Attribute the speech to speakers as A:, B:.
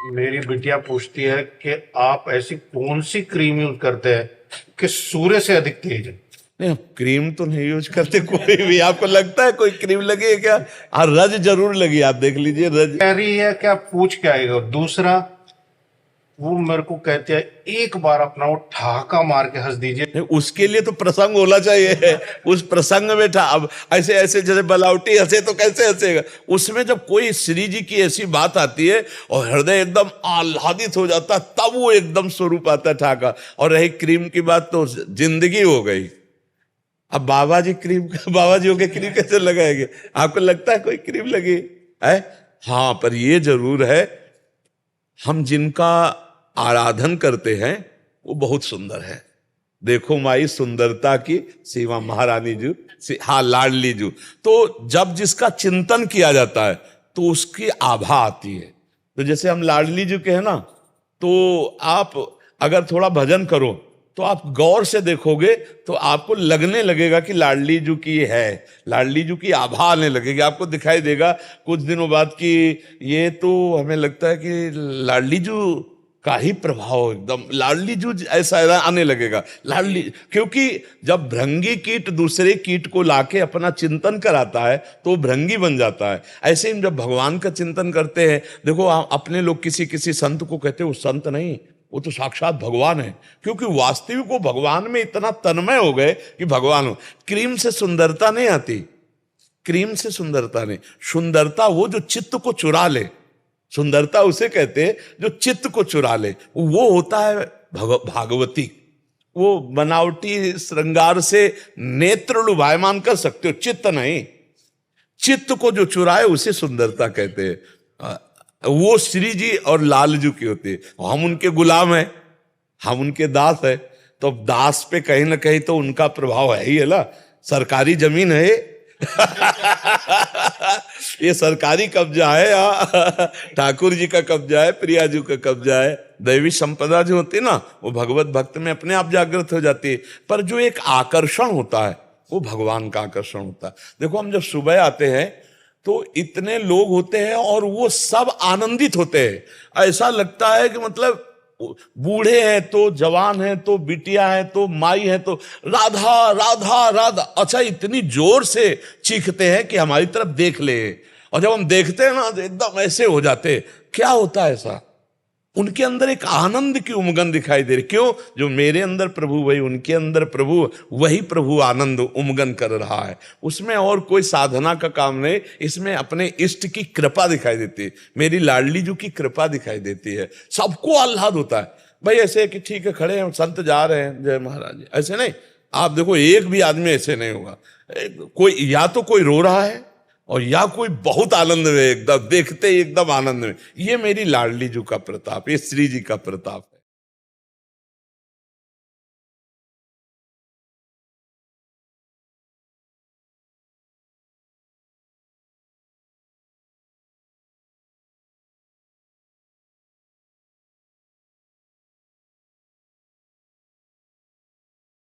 A: मेरी बिटिया पूछती है कि आप ऐसी कौन सी क्रीम यूज करते हैं कि सूर्य से अधिक तेज है।
B: नहीं, क्रीम तो नहीं यूज करते कोई भी। आपको लगता है कोई क्रीम लगी है क्या? हाँ, रज जरूर लगी, आप देख लीजिए रज।
A: कह रही है कि आप पूछ के आएगा। दूसरा, वो मेरे को कहते हैं एक बार अपना वो ठहाका मार के हंस दीजिए।
B: नहीं, उसके लिए तो प्रसंग होना चाहिए। उस प्रसंग में था। अब ऐसे ऐसे जैसे बलावटी हंसे तो कैसे हंसेगा? उसमें जब कोई श्री जी की ऐसी बात आती है और हृदय एकदम आह्लादित हो जाता है, तब वो एकदम स्वरूप आता है ठाका। और रही क्रीम की बात तो जिंदगी हो गई। अब बाबा जी क्रीम बाबा जी हो के क्रीम कैसे लगाएंगे? आपको लगता है कोई क्रीम लगी है? हाँ, पर ये जरूर है, हम जिनका आराधन करते हैं वो बहुत सुंदर है। देखो माई सुंदरता की सीमा, महारानी जू, हाँ लाडली जू। तो जब जिसका चिंतन किया जाता है तो उसकी आभा आती है। तो जैसे हम लाडली जू के हैं ना, तो आप अगर थोड़ा भजन करो तो आप गौर से देखोगे तो आपको लगने लगेगा कि लाडली जू की है, लाडली जू की आभा आने लगेगी। आपको दिखाई देगा कुछ दिनों बाद कि ये तो हमें लगता है कि लाडली जू का ही प्रभाव, एकदम लाडली जू ऐसा आने लगेगा। लाडली, क्योंकि जब भृंगी कीट दूसरे कीट को लाके अपना चिंतन कराता है तो भृंगी बन जाता है। ऐसे ही जब भगवान का चिंतन करते हैं, देखो अपने लोग किसी किसी संत को कहते हैं वो संत नहीं, वो तो साक्षात भगवान है। क्योंकि वास्तविक वो भगवान में इतना तन्मय हो गए कि भगवान हो। क्रीम से सुंदरता नहीं आती, क्रीम से सुंदरता नहीं। सुंदरता वो जो चित्त को चुरा ले, सुंदरता उसे कहते हैं जो चित्त को चुरा ले, वो होता है भागवती। वो बनावटी श्रृंगार से नेत्र लुभायमान कर सकते हो, चित्त नहीं। चित्त को जो चुराए उसे सुंदरता कहते हैं। वो श्री जी और लालजू की होती है। हम उनके गुलाम हैं, हम उनके दास है। तो दास पे कहीं ना कहीं तो उनका प्रभाव है ही है ना। सरकारी जमीन है ये सरकारी कब्जा है या ठाकुर जी का कब्जा है, प्रिया जी का कब्जा है। दैवी संपदा जो होती है ना, वो भगवत भक्त में अपने आप जागृत हो जाती है। पर जो एक आकर्षण होता है वो भगवान का आकर्षण होता है। देखो हम जब सुबह आते हैं तो इतने लोग होते हैं और वो सब आनंदित होते हैं। ऐसा लगता है कि मतलब बूढ़े हैं तो जवान हैं तो बिटिया हैं तो माई हैं तो राधा राधा राधा, अच्छा इतनी जोर से चीखते हैं कि हमारी तरफ देख ले। और जब हम देखते हैं ना तो एकदम ऐसे हो जाते हैं। क्या होता है ऐसा? उनके अंदर एक आनंद की उमगन दिखाई दे रही। क्यों? जो मेरे अंदर प्रभु वही उनके अंदर प्रभु, वही प्रभु आनंद उमगन कर रहा है। उसमें और कोई साधना का काम नहीं, इसमें अपने इष्ट की कृपा दिखाई देती है। मेरी लाडली जू की कृपा दिखाई देती है। सबको आह्लाद होता है। भाई ऐसे कि ठीक है खड़े हैं, संत जा रहे हैं, जय महाराज, ऐसे नहीं। आप देखो एक भी आदमी ऐसे नहीं होगा। कोई या तो कोई रो रहा है और या कोई बहुत आनंद में, एकदम देखते ही एकदम आनंद में। ये मेरी लाडली जू का प्रताप, ये श्री जी का प्रताप है।